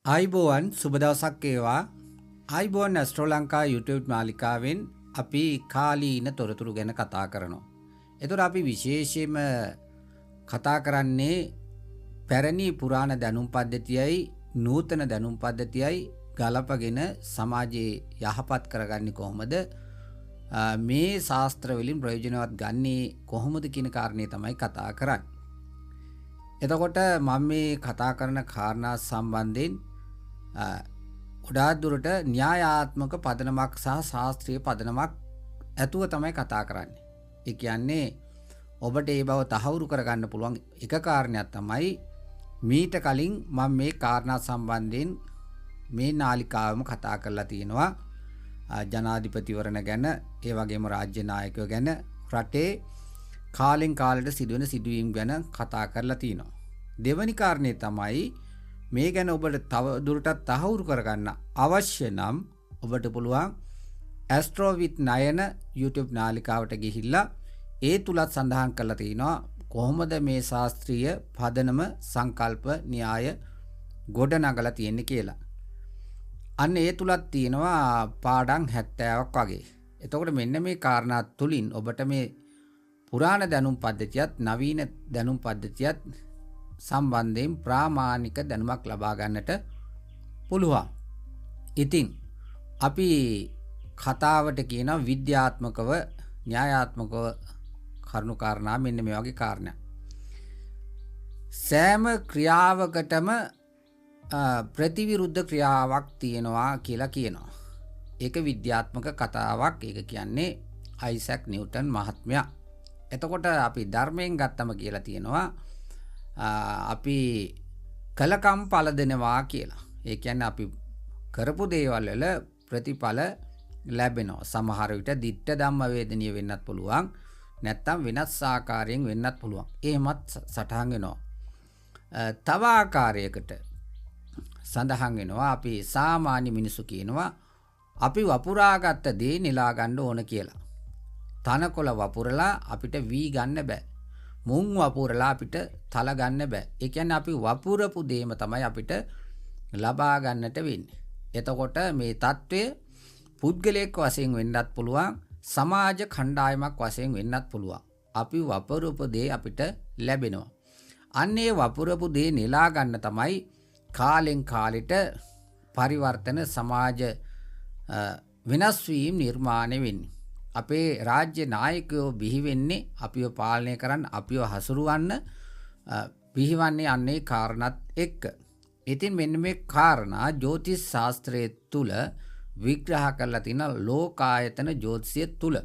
ආයිබෝවන් සුබ දවසක් වේවා. ආයිබෝවන් ඇස්ට්‍රෝ ලංකා YouTube නාලිකාවෙන් අපි කාලීන තොරතුරු ගැන කතා කරනවා. එතකොට අපි විශේෂයෙන්ම කතා කරන්නේ පැරණි පුරාණ දැනුම් පද්ධතියයි නූතන දැනුම් පද්ධතියයි ගලපගෙන සමාජයේ යහපත් කරගන්නේ කොහොමද? මේ ශාස්ත්‍ර වලින් ප්‍රයෝජනවත් ගන්නේ කොහොමද කියන කාරණේ තමයි කතා කරන්නේ. එතකොට මම මේ කතා කරන කාරණා සම්බන්ධයෙන් ගොඩාක් දුරට න්‍යායාත්මක පදනමක් සහ ශාස්ත්‍රීය පදනමක් ඇතුව තමයි කතා කරන්නේ. ඒ කියන්නේ ඔබට ඒ බව තහවුරු කරගන්න පුළුවන් එක කාරණයක් තමයි මීට කලින් මම මේ කාරණා සම්බන්ධයෙන් මේ නාලිකාවෙම කතා කරලා තියෙනවා. ජනාධිපතිවරණ ගැන, ඒ වගේම රාජ්‍ය නායකයෝ ගැන, රටේ කාලෙන් කාලට සිදුවෙන සිදුවීම් ගැන කතා කරලා තියෙනවා. දෙවැනි කාරණේ තමයි මේ ගැන ඔබට තව දුරටත් තහවුරු කරගන්න අවශ්‍ය නම් ඔබට පුළුවන් ඇස්ට්‍රෝ විත් නයන YouTube නාලිකාවට ගිහිල්ලා ඒ තුලත් සඳහන් කරලා තිනවා කොහොමද මේ ශාස්ත්‍රීය පදනම සංකල්ප න්‍යාය ගොඩනගලා තියෙන්නේ කියලා. අන්න ඒ තුලත් තියෙනවා පාඩම් 70ක් වගේ. එතකොට මෙන්න මේ කාරණා තුලින් ඔබට මේ පුරාණ දැනුම් පද්ධතියත් නවීන දැනුම් පද්ධතියත් සම්බන්ධයෙන් ප්‍රාමාණික දැනුමක් ලබා ගන්නට පුළුවන්. ඉතින් අපි කතාවට කියන විද්‍යාත්මකව න්‍යායාත්මකව කරුණු කාරණා මෙන්න මේ වගේ කාරණා. සෑම ක්‍රියාවකටම ප්‍රතිවිරුද්ධ ක්‍රියාවක් තියෙනවා කියලා කියනවා. ඒක විද්‍යාත්මක කතාවක්. ඒක කියන්නේ අයිසැක් නිව්ටන් මහත්මයා. එතකොට අපි ධර්මයෙන් ගත්තම කියලා තියෙනවා අපි කලකම් පළ දෙනවා කියලා. ඒ කියන්නේ අපි කරපු දේවල් වල ප්‍රතිඵල ලැබෙනවා. සමහර විට දිට්ඨ ධම්ම වේදනීය වෙන්නත් පුළුවන්. නැත්තම් වෙනස් ආකාරයෙන් වෙන්නත් පුළුවන්. එහෙමත් සටහන් වෙනවා. තව ආකාරයකට සඳහන් වෙනවා අපි සාමාන්‍ය මිනිසු කියනවා අපි වපුරාගත්ත දේ නෙලා ගන්න ඕන කියලා. තනකොළ වපුරලා අපිට වී ගන්න බෑ. මුං වපුරලා අපිට තල ගන්න බෑ. ඒ කියන්නේ අපි වපුරපු දේම තමයි අපිට ලබා ගන්නට වෙන්නේ. එතකොට මේ தત્ත්වය පුද්ගලයෙක් වශයෙන් වෙන්නත් පුළුවන්, සමාජ කණ්ඩායමක් වශයෙන් වෙන්නත් පුළුවන්. අපි වපුරපු දේ අපිට ලැබෙනවා. අන්නේ වපුරපු දේ නෙලා ගන්න තමයි කාලෙන් කාලෙට පරිවර්තන සමාජ වෙනස් වීම නිර්මාණය වෙන්නේ. අපේ රාජ්‍ය නායකයෝ බිහි වෙන්නේ අපිව පාලනය කරන්න, අපිව හසුරුවන්න බිහිවන්නේ අන්නේ කාරණාත් එක්ක. ඉතින් මෙන්න මේ කාරණා ජ්‍යොතිෂ ශාස්ත්‍රයේ තුල විග්‍රහ කරලා තියෙන ලෝකායතන ජ්‍යොතිෂය තුල.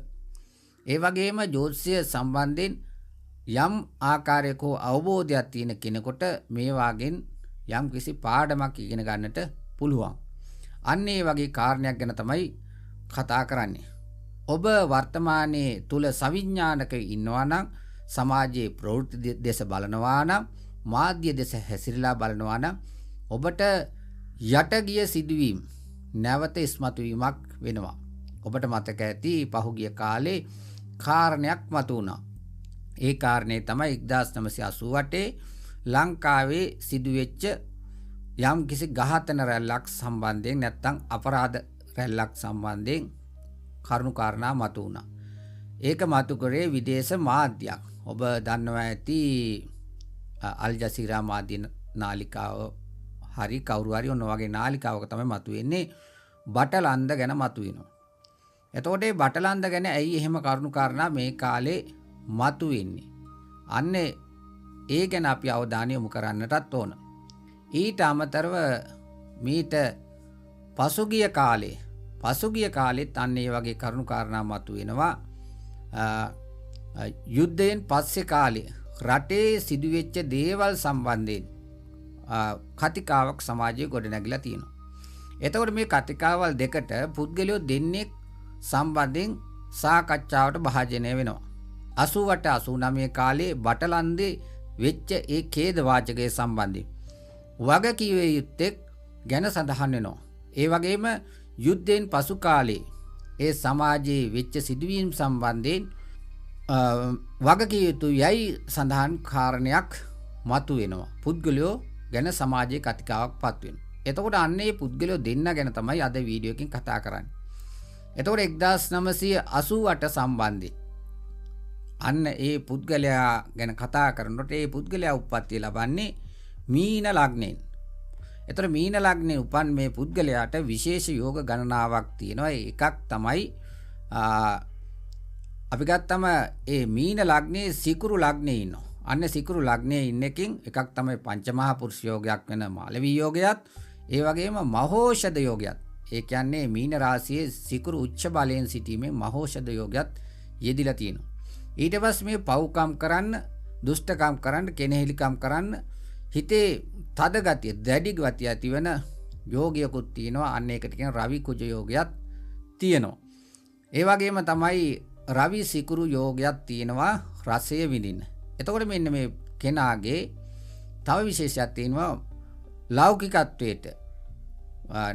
ඒ වගේම ජ්‍යොතිෂය සම්බන්ධයෙන් යම් ආකාරයක අවබෝධයක් තියෙන කෙනෙකුට මේ වාගෙන් යම් කිසි පාඩමක් ඉගෙන ගන්නට පුළුවන්. අන්න ඒ වගේ කාරණයක් ගැන තමයි කතා කරන්නේ. ඔබ වර්තමානයේ තුල සවිඥානික ඉන්නවා නම්, සමාජයේ ප්‍රවෘත්ති දෙස බලනවා නම්, මාධ්‍ය දෙස හැසිරලා බලනවා නම් ඔබට යට ගිය සිදුවීම් නැවත ඉස්මතු වීමක් වෙනවා. ඔබට මතක ඇති පහුගිය කාලේ කාරණයක් මතුවුණා. ඒ කාරණේ තමයි 1988 ලංකාවේ සිදුවෙච්ච යම් කිසි ඝාතන රැල්ලක් සම්බන්ධයෙන් නැත්නම් අපරාධ රැල්ලක් සම්බන්ධයෙන් කරුණු කාරණා මතුවුණා. ඒක මතු කරේ විදේශ මාධ්‍යයක්. ඔබ දන්නවා ඇති අල් ජසීරා මාධ්‍ය නාලිකාව හරි කවුරු හරි ඔන්න වගේ නාලිකාවක තමයි මතුවෙන්නේ. බටලන්ද ගැන මතුවෙනවා. එතකොට මේ බටලන්ද ගැන ඇයි එහෙම කරුණු කාරණා මේ කාලේ මතුවෙන්නේ? අන්නේ ඒ ගැන අපි අවධානය යොමු කරන්නටත් ඕන. ඊට අමතරව මීට පසුගිය කාලෙත් අන්න ඒ වගේ කරුණු කාරණා මතුවෙනවා. යුද්ධයෙන් පස්සේ කාලේ රටේ සිදුවෙච්ච දේවල් සම්බන්ධයෙන් කතිකාවක් සමාජයේ ගොඩනැගිලා තියෙනවා. එතකොට මේ කතිකාවල් දෙකට පුද්ගලයෝ දෙන්නේ සම්බන්ධයෙන් සාකච්ඡාවට භාජනය වෙනවා. 88 89 කාලේ බටලන්දේ වෙච්ච ඒ ඛේද වාචකයේ සම්බන්ධයෙන් වගකීම යුත්තේ ගැන සඳහන් වෙනවා. ඒ වගේම යුද්ධයෙන් පසු කාලේ ඒ සමාජයේ වෙච්ච සිදුවීම් සම්බන්ධයෙන් වගකිය යුතු යයි සඳහන් කාරණයක් මතුවෙනවා. පුද්ගලයෝ ගැන සමාජයේ කතිකාවක් පත් වෙනවා. එතකොට අන්න ඒ පුද්ගලයෝ දෙන්න ගැන තමයි අද වීඩියෝ එකකින් කතා කරන්නේ. එතකොට 1988 සම්බන්ධයෙන් අන්න ඒ පුද්ගලයා ගැන කතා කරනකොට ඒ පුද්ගලයා උප්පත්තිය ලබන්නේ මීන ලග්නයෙන්. එතකොට මීන ලග්නේ උපන් මේ පුද්ගලයාට විශේෂ යෝග ගණනාවක් තියෙනවා. එකක් තමයි අපි ගත්තම ඒ මීන ලග්නේ සිකුරු ලග්නේ ඉන්නවා. අන්න සිකුරු ලග්නේ ඉන්න එකකින් එකක් තමයි පංචමහා පුරුෂ යෝගයක් වෙන මාලවී යෝගයත්, ඒ වගේම මහෝෂධ යෝගයත්. ඒ කියන්නේ මීන රාශියේ සිකුරු උච්ච බලයෙන් සිටීමේ මහෝෂධ යෝගයත් යෙදිලා තියෙනවා. ඊට පස්සේ මේ පව්කම් කරන්න, දුෂ්ටකම් කරන්න, කෙනෙහිලිකම් කරන්න හිතේ තද ගතිය, දැඩි ගතිය ඇති වෙන යෝගයකුත් තියෙනවා. අන්න ඒකට කියන රවි කුජ යෝගයත් තියෙනවා. ඒ වගේම තමයි රවි සිකුරු යෝගයක් තියෙනවා රසය විඳින්න. එතකොට මෙන්න මේ කෙනාගේ තව විශේෂයක් තියෙනවා ලෞකිකත්වයට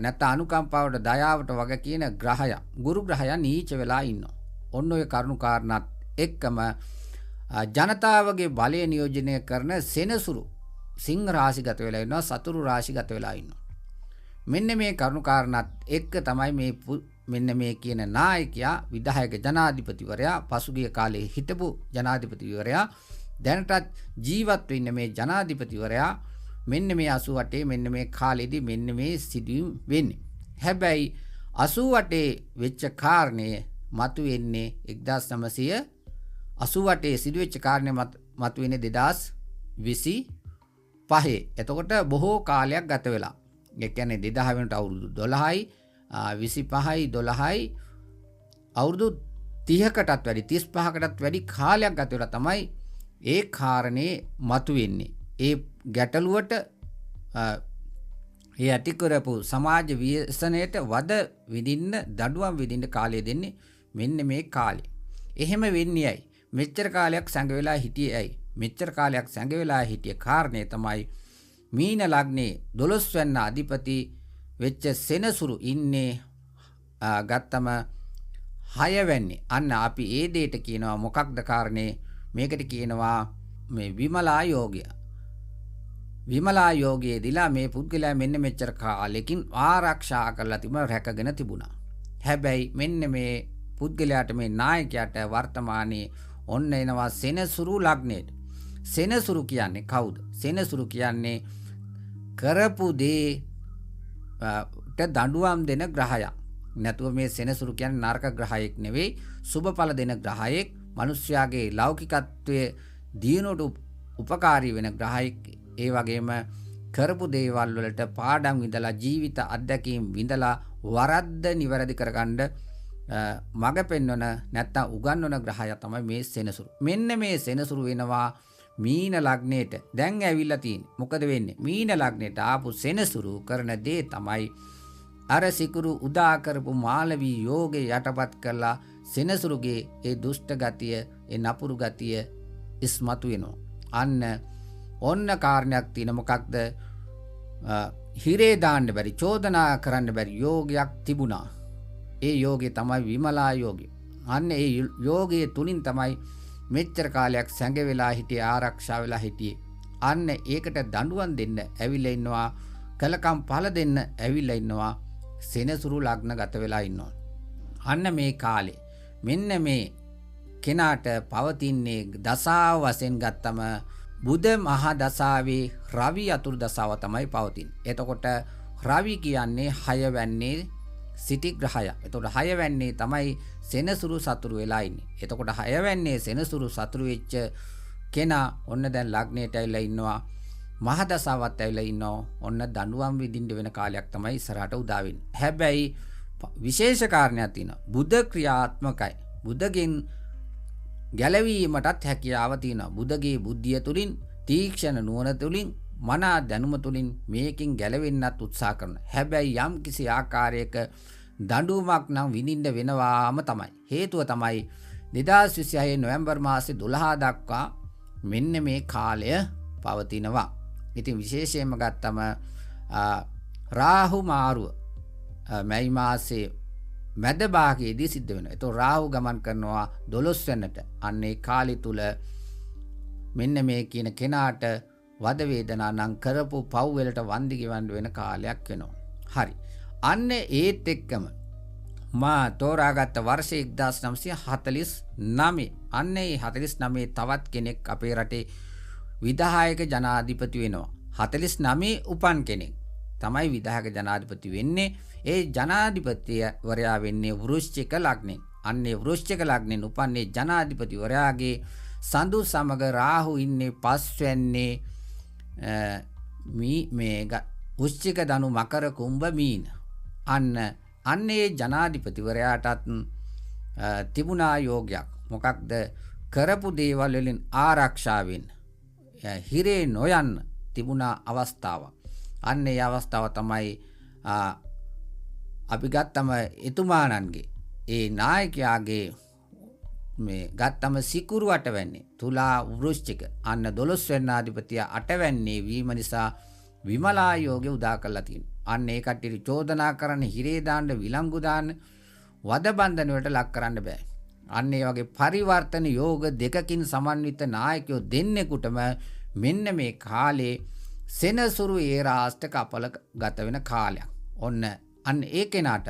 නැත්නම් අනුකම්පාවට, දයාවට වගේ කියන ග්‍රහය, ගුරු ග්‍රහය නීච වෙලා ඉන්නවා. ඔන්න ඔය කරුණු කාරණාත් එක්කම ජනතාවගේ බලය නියෝජනය කරන සෙනසුරු සිංහ රාශිගත වෙලා ඉන්නවා, සතුරු රාශිගත වෙලා ඉන්නවා. මෙන්න මේ කරුණු කාරණාත් එක්ක තමයි මෙන්න මේ කියන නායකයා, විධායක ජනාධිපතිවරයා, පසුගිය කාලේ හිටපු ජනාධිපතිවරයා, දැනටත් ජීවත් වෙන්න මේ ජනාධිපතිවරයා මෙන්න මේ 88 මෙන්න මේ කාලෙදී මෙන්න මේ සිදුවීම් වෙන්නේ. හැබැයි 88 වෙච්ච කාරණේ මතුවෙන්නේ 1988 සිදුවෙච්ච කාරණේ මතුවෙන්නේ 2025. එතකොට බොහෝ කාලයක් ගත වෙලා. ඒ කියන්නේ 2000 වෙනට අවුරුදු 12යි, 25යි, 12යි අවුරුදු 30කටත් වැඩි, 35කටත් වැඩි කාලයක් ගත වෙලා තමයි ඒ කාරණේ මතුවෙන්නේ. ඒ ගැටලුවට ඒ ඇති කරපු සමාජ ව්‍යසනයට වද විඳින්න, දඩුවම් විඳින්න කාලය දෙන්නේ මෙන්න මේ කාලේ. එහෙම වෙන්නේ ඇයි? මෙච්චර කාලයක් සැඟ වෙලා හිටියේ ඇයි? මෙච්චර කාලයක් සැඟ වෙලා හිටිය කාරණේ තමයි මීන ලග්නේ 12 වෙනි අධිපති වෙච්ච සෙනසුරු ඉන්නේ ගත්තම 6 වෙනි. අන්න අපි ඒ දෙයට කියනවා මොකක්ද කාරණේ? මේකට කියනවා මේ විමලා යෝගය. විමලා යෝගයේ දිලා මේ පුද්ගලයා මෙන්න මෙච්චර කාලෙකින් ආරක්ෂා කරලා රැකගෙන තිබුණා. හැබැයි මෙන්න මේ පුද්ගලයාට, මේ නායකයාට වර්තමානයේ ඔන්න එනවා සෙනසුරු ලග්නයට. සෙනසුරු කියන්නේ කවුද? සෙනසුරු කියන්නේ කරපු දේ දඬුවම් දෙන ග්‍රහයක්. නැතුව මේ සෙනසුරු කියන්නේ නරක ග්‍රහයෙක් නෙවෙයි, සුබඵල දෙන ග්‍රහයෙක්, මිනිස්යාගේ ලෞකිකත්වයේ දියුණුවට උපකාරී වෙන ග්‍රහයෙක්. ඒ වගේම කරපු දේවල් වලට පාඩම් විඳලා, ජීවිත අත්දැකීම් විඳලා වරද්ද නිවැරදි කරගන්න මඟ පෙන්වන නැත්නම් උගන්වන ග්‍රහය තමයි මේ සෙනසුරු. මෙන්න මේ සෙනසුරු වෙනවා මීන ලග්නයට. දැන් ඇවිල්ලා තියෙන්නේ. මොකද වෙන්නේ? මීන ලග්නයට ආපු සෙනසුරු කරන දේ තමයි අර සිකුරු උදා කරපු මාලවී යෝගේ යටපත් කරලා සෙනසුරුගේ ඒ දුෂ්ට ගතිය, ඒ නපුරු ගතිය ඉස්මතු වෙනවා. අන්න ඔන්න කාරණයක් තියෙන. මොකක්ද? හිරේ දාන්න බැරි, චෝදනා කරන්න බැරි යෝගයක් තිබුණා. ඒ යෝගේ තමයි විමලා යෝගය. අන්න ඒ යෝගයේ තුලින් තමයි මෙච්චර කාලයක් සැඟ වෙලා හිටියේ, ආරක්ෂා වෙලා හිටියේ. අන්න ඒකට දඬුවම් දෙන්න ඇවිල්ලා ඉන්නවා, කලකම් පළ දෙන්න ඇවිල්ලා ඉන්නවා සෙනසුරු ලග්න ගත වෙලා ඉන්නවා. අන්න මේ කාලේ මෙන්න මේ කෙනාට පවතින්නේ දසාව වශයෙන් ගත්තම බුධ මහා දසාවේ රවි අතුරු දසාව තමයි පවතින්නේ. එතකොට රවි කියන්නේ 6 වැන්නේ සිටි ග්‍රහය. එතකොට 6 වැන්නේ තමයි සෙනසුරු සතුරු වෙලා ඉන්නේ. එතකොට 6 වැන්නේ සෙනසුරු සතුරු වෙච්ච කෙනා ඔන්න දැන් ලග්නයට ඇවිල්ලා ඉන්නවා, මහා දසාවත් ඇවිල්ලා ඉන්නවා. ඔන්න දඬුවම් විඳින්න වෙන කාලයක් තමයි ඉස්සරහට උදා වෙන්නේ. හැබැයි විශේෂ කාරණයක් තියෙනවා. බුධ ක්‍රියාත්මකයි. බුධගෙන් ගැලවීමටත් හැකියාව තියෙනවා. බුධගේ බුද්ධිය තුලින්, තීක්ෂණ නුවණ තුලින්, මනා දැනුම තුලින් මේකෙන් ගැලවෙන්නත් උත්සාහ කරනවා. හැබැයි යම් කිසි ආකාරයක දඬුවමක් නම් විඳින්න වෙනවාම තමයි. හේතුව තමයි 2026 නොවැම්බර් මාසේ 12 දක්වා මෙන්න මේ කාලය පවතිනවා. ඉතින් විශේෂයෙන්ම ගත්තම රාහු මාරුව මැයි මාසේ මැද භාගයේදී සිද්ධ වෙනවා. ඒතකොට රාහු ගමන් කරනවා 12 වෙනිට. අන්න ඒ කාලය තුල මෙන්න මේ කියන කෙනාට වද වේදනා නම් කරපු පව් වලට වන්දි ගෙවන්න වෙන කාලයක් වෙනවා. හරි. අන්න ඒත් එක්කම මා තෝරාගත්ත වර්ෂය 1949. අන්න ඒ 49 තවත් කෙනෙක් අපේ රටේ විධායක ජනාධිපති වෙනවා. 49 උපන් කෙනෙක් තමයි විධායක ජනාධිපති වෙන්නේ. ඒ ජනාධිපතිවරයා වෙන්නේ වෘශ්චික ලග්නෙන්. අන්නේ වෘශ්චික ලග්නෙන් උපන්නේ ජනාධිපතිවරයාගේ සඳු සමග රාහු ඉන්නේ පස්වැන්නේ මේ වෘශ්චික ධනු මකර කුම්භ මීන. අන්නේ ජනාධිපතිවරයාටත් තිබුණා යෝගයක්. මොකක්ද? කරපු දේවල් වලින් ආරක්ෂා වෙන්න හිරේ නොයන්න තිබුණා අවස්ථාව. අන්න ඒ අවස්ථාව තමයි අපි ගත්තම එතුමාණන්ගේ ඒ නායකයාගේ මේ ගත්තම සිකුරු අටවැන්නේ තුලා වෘශ්චික අන්න 12 වෙනි අධිපතිය අටවැන්නේ වීම නිසා විමලා යෝගය උදා කරලා තියෙනවා. අන්න ඒ කට්ටිය චෝදනා කරන හිරේ දාන්න විලංගු දාන්න වද බන්ධන වලට ලක් කරන්න බෑ. අන්න ඒ වගේ පරිවර්තන යෝග දෙකකින් සමන්විත නායකයෝ දෙන්නෙකුටම මෙන්න මේ කාලේ සෙනසුරු ඒ රාෂ්ට්‍රක අපල ගත වෙන කාලයක්. ඔන්න අන්න ඒ කෙනාට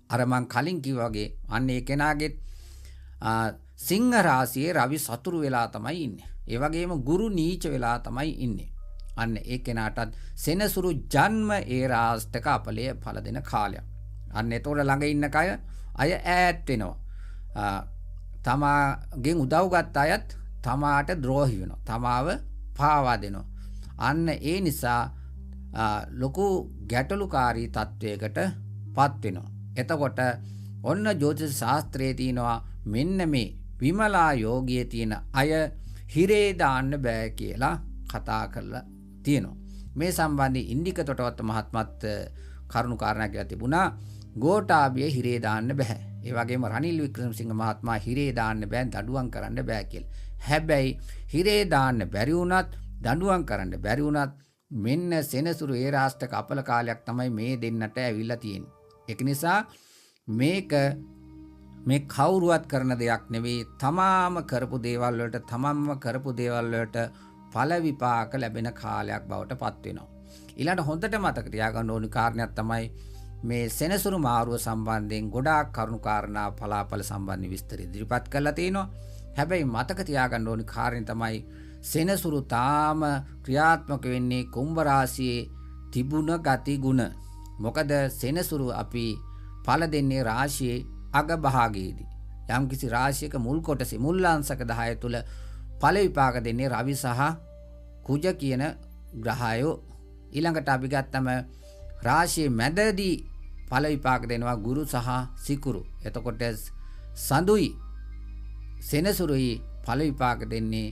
අර මං කලින් කිව්වා වගේ අන්න ඒ කෙනාගේ සිංහ රාශියේ රවි සතුරු වෙලා තමයි ඉන්නේ. ඒ වගේම ගුරු නීච වෙලා තමයි ඉන්නේ. අන්න ඒ කෙනාටත් සෙනසුරු ජන්ම ඒ රාෂ්ට්‍රක අපලය ඵල දෙන කාලයක්. අන්න ඒතොර ළඟ ඉන්න අය ඈත් වෙනවා. තමාගෙන් උදව් ගත්ත අයත් තමාට ද්‍රෝහි වෙනවා. තමාව පාවා දෙනවා. අන්න ඒ නිසා ලොකු ගැටලුකාරී තත්වයකට පත් වෙනවා. එතකොට ඔන්න ජ්‍යොතිෂ ශාස්ත්‍රයේ තියෙනවා මෙන්න මේ විමලා යෝගයේ තියෙන අය හිරේ දාන්න බෑ කියලා කතා කරලා තියෙනවා. මේ සම්බන්ධයෙන් ඉන්දික තොටවත්ත මහත්මත් කරුණු කාරණා කියලා තිබුණා. ගෝඨාභය හිරේ දාන්න බෑ. ඒ වගේම රනිල් වික්‍රමසිංහ මහත්මයා හිරේ දාන්න බෑ, දඬුවම් කරන්න බෑ කියලා. හැබැයි හිරේ දාන්න බැරි වුණත් දඬුවම් කරන්න බැරි වුණත් මෙන්න සෙනසුරු ඒ රාෂ්ට්‍රක අපල කාලයක් තමයි මේ දෙන්නට ඇවිල්ලා තියෙන්නේ. ඒක නිසා මේක මේ කවුරුවත් කරන දෙයක් නෙවෙයි. තමාම කරපු දේවල් වලට තමන්ම කරපු දේවල් වලට ඵල විපාක ලැබෙන කාලයක් බවට පත් වෙනවා. ඊළඟට හොඳට මතක තියාගන්න ඕනි කාරණයක් තමයි මේ සෙනසුරු මාරුව සම්බන්ධයෙන් ගොඩාක් කරුණු කාරණා පලාපල සම්බන්ධ විස්තර ඉදිරිපත් කරලා තිනවා. හැබැයි මතක තියාගන්න ඕනි කාරණේ තමයි සෙනසුරු තාම ක්‍රියාත්මක වෙන්නේ කුම්භ රාශියේ තිබුණ ගති ගුණ. මොකද සෙනසුරු අපි ඵල දෙන්නේ රාශියේ අග භාගයේදී. යම් කිසි රාශියක මුල් කොටසේ මුල් අංශක 10 තුල ඵල විපාක දෙන්නේ රවි සහ කුජ කියන ග්‍රහයෝ. ඊළඟට අපි ගත්තම රාශියේ මැදදී ඵල විපාක දෙනවා ගුරු සහ සිකුරු. එතකොට සඳුයි සෙනසුරුයි ඵල විපාක දෙන්නේ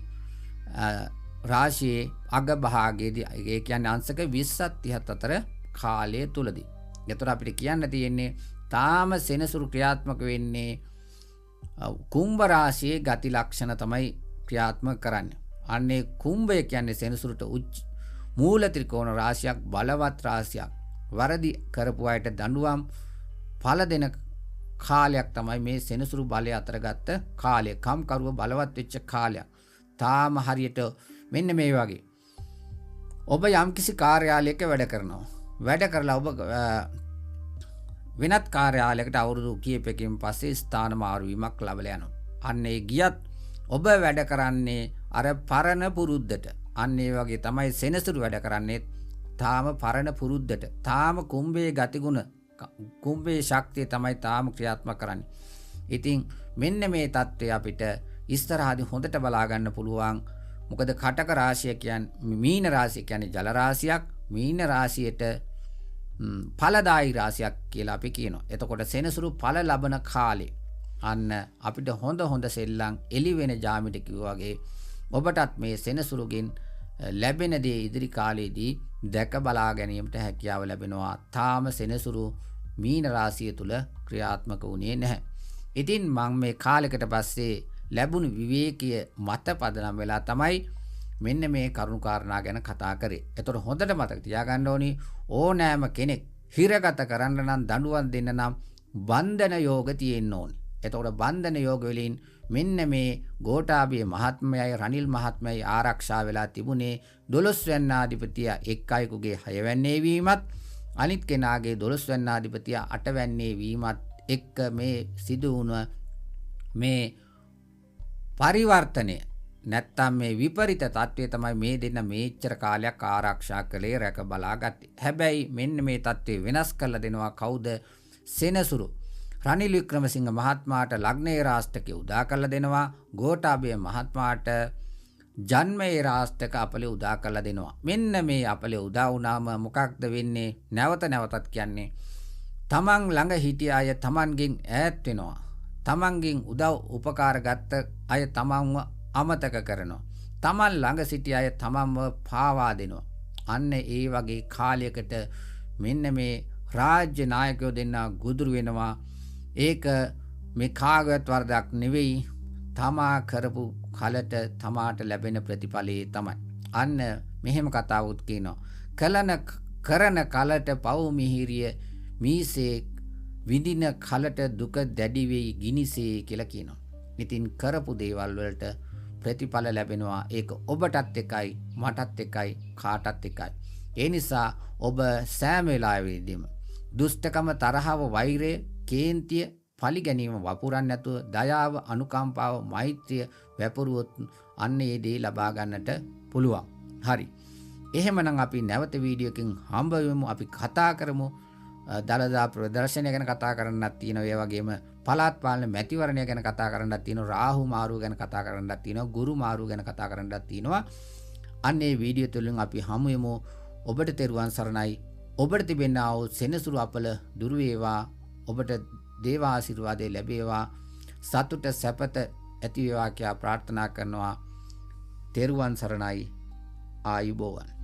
රාශියේ අග භාගයේදී. ඒ කියන්නේ අංශක 20 30 අතර කාලය තුලදී. ඒතර අපිට කියන්න තියෙන්නේ තාම සෙනසුරු ක්‍රියාත්මක වෙන්නේ කුම්භ රාශියේ ගති ලක්ෂණ තමයි ක්‍රියාත්මක කරන්නේ. අන්නේ කුම්භය කියන්නේ සෙනසුරුට මූල ත්‍රිකෝණ රාශියක්, බලවත් රාශියක්. වරදි කරපු අයට දඬුවම් ඵල දෙන කාලයක් තමයි මේ සෙනසුරු බලය අතර ගත්ත කාලය. කම්කරුව බලවත් වෙච්ච කාලයක්. තාම හරියට මෙන්න මේ වගේ. ඔබ යම්කිසි කාර්යාලයක වැඩ කරනවා. වැඩ කරලා ඔබ වෙනත් කාර්යාලයකට අවුරුදු කීපයකින් පස්සේ ස්ථාන මාරු වීමක් ලැබලා යනවා. අන්න ඒ ගියත් ඔබ වැඩ කරන්නේ අර පරණ පුරුද්දට. අන්න ඒ වගේ තමයි සෙනසුරු වැඩ කරන්නේ. තාම පරණ පුරුද්දට. තාම කුම්භයේ ගතිගුණ, කුම්භයේ ශක්තිය තමයි තාම ක්‍රියාත්මක කරන්නේ. ඉතින් මෙන්න මේ தත්ත්වය අපිට ඉස්සරහදී හොඳට බලා ගන්න පුළුවන්. මොකද කටක රාශිය කියන්නේ මීන රාශිය කියන්නේ ජල රාශියක්. මීන රාශියට ඵලදායි රාශියක් කියලා අපි කියනවා. එතකොට සෙනසුරු ඵල ලබන කාලේ අන්න අපිට හොඳ සෙල්ලම් එළි වෙන ජාමිට කිව්වා වගේ ඔබටත් මේ සෙනසුරුගෙන් ලැබෙන දේ ඉදිරි කාලේදී දැක බලා ගැනීමට හැකියාව ලැබෙනවා. තාම සෙනසුරු මීන රාශිය තුල ක්‍රියාත්මක වුණේ නැහැ. ඉතින් මම මේ කාලයකට පස්සේ ලැබුණු විවේකීය මත පදනම් වෙලා තමයි මෙන්න මේ කරුණු කාරණා ගැන කතා කරේ. ඒතකොට හොඳට මතක තියාගන්න ඕනි ඕනෑම කෙනෙක් හිරගත කරන්න නම් දඬුවම් දෙන්න නම් බන්ධන යෝග තියෙන්න ඕනි. එතකොට බන්ධන යෝග වලින් මෙන්න මේ ගෝඨාභය මහත්මයයි රනිල් මහත්මයයි ආරක්ෂා වෙලා තිබුණේ 12 වැන්නාධිපතිය එක් අයෙකුගේ 6 වැන්නේ වීමත් අනිත් කෙනාගේ 12 වැන්නාධිපතිය 8 වැන්නේ වීමත් එක්ක මේ සිදු වුණ මේ පරිවර්තනය නැත්තම් මේ විපරිත තත්ත්වය තමයි මේ දෙන්න මේච්චර කාලයක් ආරක්ෂා කළේ රැක බලාගත්තේ. හැබැයි මෙන්න මේ තත්ත්වය වෙනස් කරලා දෙනවා කවුද? සෙනසුරු. රනිල් වික්‍රමසිංහ මහත්මයාට ලග්නයේ රාෂ්ටකය උදා කරලා දෙනවා. ගෝඨාභය මහත්මයාට ජන්මයේ රාෂ්ටක අපලේ උදා කරලා දෙනවා. මෙන්න මේ අපලේ උදා වුණාම මොකක්ද වෙන්නේ? නැවත නැවතත් කියන්නේ තමන් ළඟ හිටිය අය තමන්ගෙන් ඈත් වෙනවා. තමන්ගෙන් උදව් උපකාර ගත්ත අය තමන්ව අමතක කරනවා. තමන් ළඟ සිටිය අය තමන්ව පාවා දෙනවා. අන්න ඒ වගේ කාලයකට මෙන්න මේ රාජ්‍ය නායකයෝ දෙන්න ගුදුරු වෙනවා. ඒක මේ කාගවත් වරදක් නෙවෙයි. තමා කරපු කලට තමාට ලැබෙන ප්‍රතිඵලයේ තමයි. අන්න මෙහෙම කතාවුත් කියනවා. කරන කලට පව් මිහිරිය මීසේ විඳින කලට දුක දැඩි වෙයි ගිනිසේ කියලා කියනවා. ඉතින් කරපු දේවල් වලට ප්‍රතිඵල ලැබෙනවා. ඒක ඔබටත් එකයි මටත් එකයි කාටත් එකයි. ඒ නිසා ඔබ සෑම වෙලාවෙදීම දුෂ්ටකම තරහව වෛරය කේන්තිය පරිගැනීම වපුරන්නේ නැතුව දයාව අනුකම්පාව මෛත්‍රිය වැපරුවොත් අන්න ඒ දේ ලබා ගන්නට පුළුවන්. හරි. එහෙමනම් අපි නැවත වීඩියෝකින් හම්බ වෙමු. අපි කතා කරමු දලදා ප්‍රදර්ශනය ගැන කතා කරන්නත් තියෙනවා. ඒ වගේම පළාත් පාලන මැතිවරණය ගැන කතා කරන්නත් තියෙනවා. රාහු මාරුව ගැන කතා කරන්නත් තියෙනවා. ගුරු මාරුව ගැන කතා කරන්නත් තියෙනවා. අන්න ඒ වීඩියෝ තුලින් අපි හමු වෙමු. ඔබට තෙරුවන් සරණයි. ඔබට තිබෙනා වූ සෙනසුරු අපල දුරු වේවා. ඔබට දේව ආශිර්වාදය ලැබේවා. සතුට සැපත ඇති වේවා කියලා ප්‍රාර්ථනා කරනවා. තෙරුවන් සරණයි. ආයුබෝවන්.